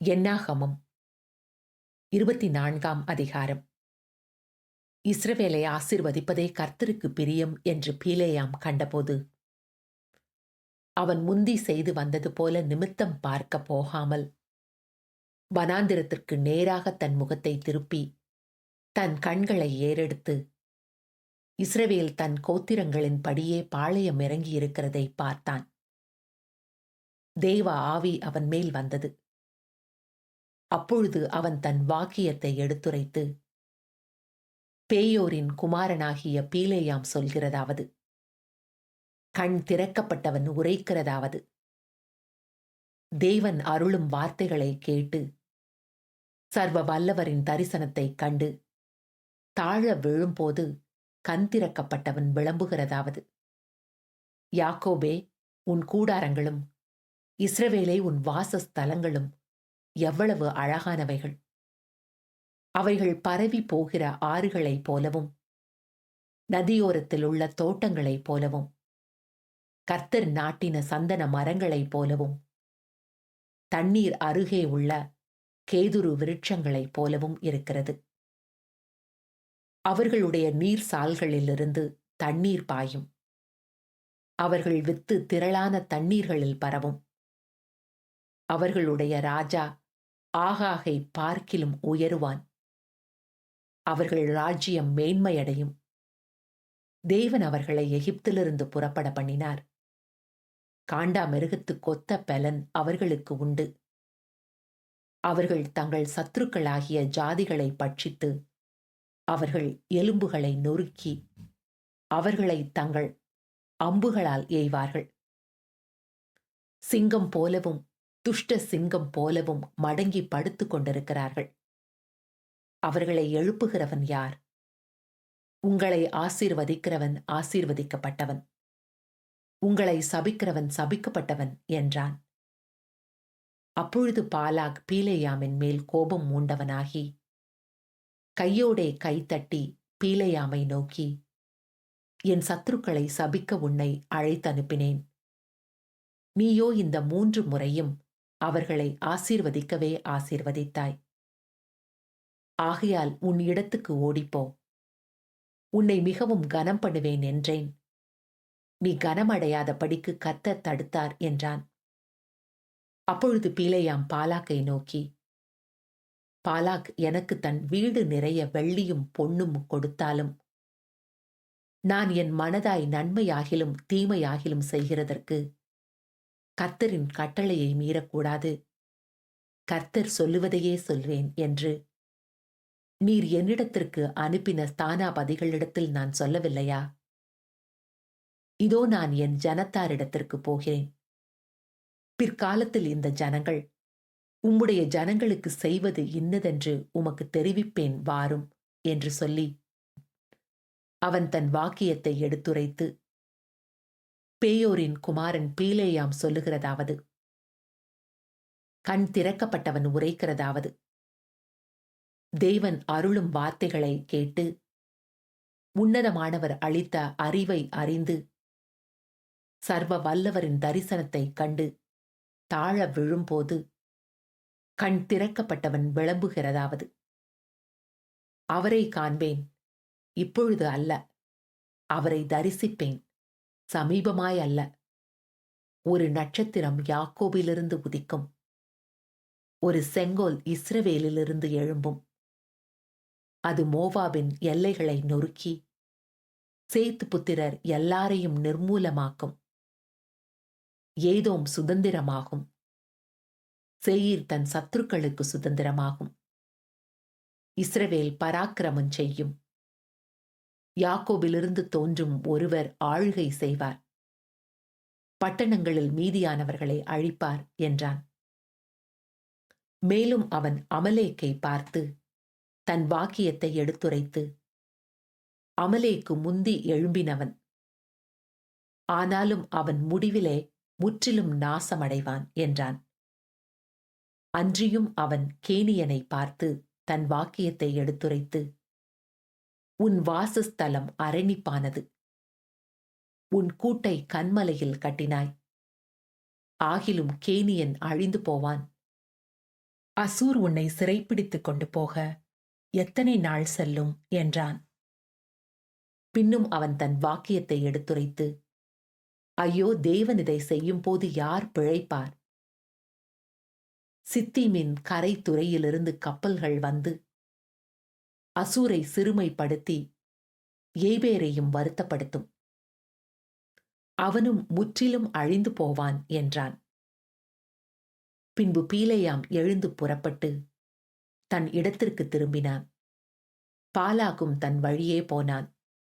என்னாகமம் 24ஆம் அதிகாரம். இஸ்ரவேலை ஆசீர்வதிப்பதே கர்த்தருக்கு பிரியம் என்று பீலேயாம் கண்டபோது, அவன் முந்தி செய்து வந்தது போல நிமித்தம் பார்க்க போகாமல், வனாந்திரத்திற்கு நேராக தன் முகத்தை திருப்பி, தன் கண்களை ஏறெடுத்து, இஸ்ரவேல் தன் கோத்திரங்களின் படியே பாளையம் இறங்கியிருக்கிறதை பார்த்தான். தேவ ஆவி அவன் மேல் வந்தது. அப்பொழுது அவன் தன் வாக்கியத்தை எடுத்துரைத்து, பேயோரின் குமாரனாகிய பீலேயாம் சொல்கிறதாவது, கண் திறக்கப்பட்டவன் உரைக்கிறதாவது, தேவன் அருளும் வார்த்தைகளை கேட்டு, சர்வ வல்லவரின் தரிசனத்தைக் கண்டு, தாழ விழும்போது கண் திறக்கப்பட்டவன் விளம்புகிறதாவது, யாக்கோபே உன் கூடாரங்களும், இஸ்ரவேலே உன் வாசஸ்தலங்களும் எவ்வளவு அழகானவைகள்! அவைகள் பரவி போகிற ஆறுகளைப் போலவும், நதியோரத்தில் உள்ள தோட்டங்களைப் போலவும், கர்த்தர் நாட்டின சந்தன மரங்களைப் போலவும், தண்ணீர் அருகே உள்ள கேதுரு விருட்சங்களைப் போலவும் இருக்கிறது. அவர்களுடைய நீர் சால்களிலிருந்து தண்ணீர் பாயும். அவர்கள் வித்து திரளான தண்ணீர்களில் பரவும். அவர்களுடைய ராஜா ஆகாகை பார்க்கிலும் உயருவான். அவர்கள் ராஜ்யம் மேன்மையடையும். தேவன் அவர்களை எகிப்திலிருந்து புறப்பட பண்ணினார். காண்டாமிருகத்துக்கு ஒத்த பலன் அவர்களுக்கு உண்டு. அவர்கள் தங்கள் சத்துருக்களாகிய ஜாதிகளை பட்சித்து, அவர்கள் எலும்புகளை நொறுக்கி, அவர்களை தங்கள் அம்புகளால் எய்வார்கள். சிங்கம் போலவும் துஷ்ட சிங்கம் போலவும் மடங்கி படுத்துக் கொண்டிருக்கிறார்கள். அவர்களை எழுப்புகிறவன் யார்? உங்களை ஆசீர்வதிக்கிறவன் ஆசீர்வதிக்கப்பட்டவன், உங்களை சபிக்கிறவன் சபிக்கப்பட்டவன் என்றான். அப்பொழுது பாலாக் பீலேயாமின் மேல் கோபம் மூண்டவனாகி, கையோடே கைத்தட்டி பீலேயாமை நோக்கி, என் சத்துருக்களை சபிக்க உன்னை அழைத்தனுப்பினேன். நீயோ இந்த 3 முறையும் அவர்களை ஆசீர்வதிக்கவே ஆசீர்வதித்தாய். ஆகையால் உன் இடத்துக்கு ஓடிப்போ. உன்னை மிகவும் கனம் பண்ணுவேன் என்றேன். நீ கனமடையாத படிக்கு கர்த்தர் தடுத்தார் என்றான். அப்பொழுது பீலேயாம் பாலாக்கை நோக்கி, பாலாக் எனக்கு தன் வீடு நிறைய வெள்ளியும் பொன்னும் கொடுத்தாலும், நான் என் மனதாய் நன்மையாகிலும் தீமையாகிலும் செய்கிறதற்கு கர்த்தரின் கட்டளையை மீறக்கூடாது. கர்த்தர் சொல்லுவதையே சொல்வேன் என்று நீர் என்னிடத்திற்கு அனுப்பின ஸ்தானாபதிகளிடத்தில் நான் சொல்லவில்லையா? இதோ நான் என் ஜனத்தாரிடத்திற்கு போகிறேன். பிற்காலத்தில் இந்த ஜனங்கள் உம்முடைய ஜனங்களுக்கு செய்வது இன்னதென்று உமக்கு தெரிவிப்பேன் வாரும் என்று சொல்லி, அவன் தன் வாக்கியத்தை எடுத்துரைத்து, பேயோரின் குமாரன் பீலேயாம் சொல்லுகிறதாவது, கண் திறக்கப்பட்டவன் உரைக்கிறதாவது, தேவன் அருளும் வார்த்தைகளை கேட்டு, உன்னதமானவர் அளித்த அறிவை அறிந்து, சர்வ வல்லவரின் தரிசனத்தைக் கண்டு தாழ விழும்போது கண் திறக்கப்பட்டவன் விளம்புகிறதாவது, அவரை காண்பேன், இப்பொழுது அல்ல, அவரை தரிசிப்பேன், சமீபமாய் அல்ல. ஒரு நட்சத்திரம் யாக்கோபிலிருந்து உதிக்கும், ஒரு செங்கோல் இஸ்ரவேலிலிருந்து எழும்பும். அது மோவாபின் எல்லைகளை நொறுக்கி, சேத்து புத்திரர் எல்லாரையும் நிர்மூலமாக்கும். ஏதோம் சுதந்திரமாகும். சேயீர் தன் சத்துருக்களுக்கு சுதந்திரமாகும். இஸ்ரவேல் பராக்கிரமம் செய்யும். யாக்கோபிலிருந்து தோன்றும் ஒருவர் ஆளுகை செய்வார். பட்டணங்களில் மீதியானவர்களை அழிப்பார் என்றான். மேலும் அவன் அமலேக்கை பார்த்து தன் வாக்கியத்தை எடுத்துரைத்து, அமலேக்கு முந்தி எழும்பினவன், ஆனாலும் அவன் முடிவிலே முற்றிலும் நாசமடைவான் என்றான். அன்றியும் அவன் கேனியனை பார்த்து தன் வாக்கியத்தை எடுத்துரைத்து, உன் வாசஸ்தலம் அரணிப்பானது, உன் கூட்டை கன்மலையில் கட்டினாய். ஆகிலும் கேனியன் அழிந்து போவான். அசூர் உன்னை சிறைப்பிடித்துக் கொண்டு போக எத்தனை நாள் செல்லும் என்றான். பின்னும் அவன் தன் வாக்கியத்தை எடுத்துரைத்து, ஐயோ, தேவன் இதை செய்யும்போது யார் பிழைப்பார்? சித்தீமின் கரை துறையிலிருந்து கப்பல்கள் வந்து அசூரை சிறுமைப்படுத்தி ஏபேரையும் வருத்தப்படுத்தும். அவனும் முற்றிலும் அழிந்து போவான் என்றான். பின்பு பீலேயாம் எழுந்து புறப்பட்டு தன் இடத்திற்கு திரும்பினான். பாலாகும் தன் வழியே போனான்.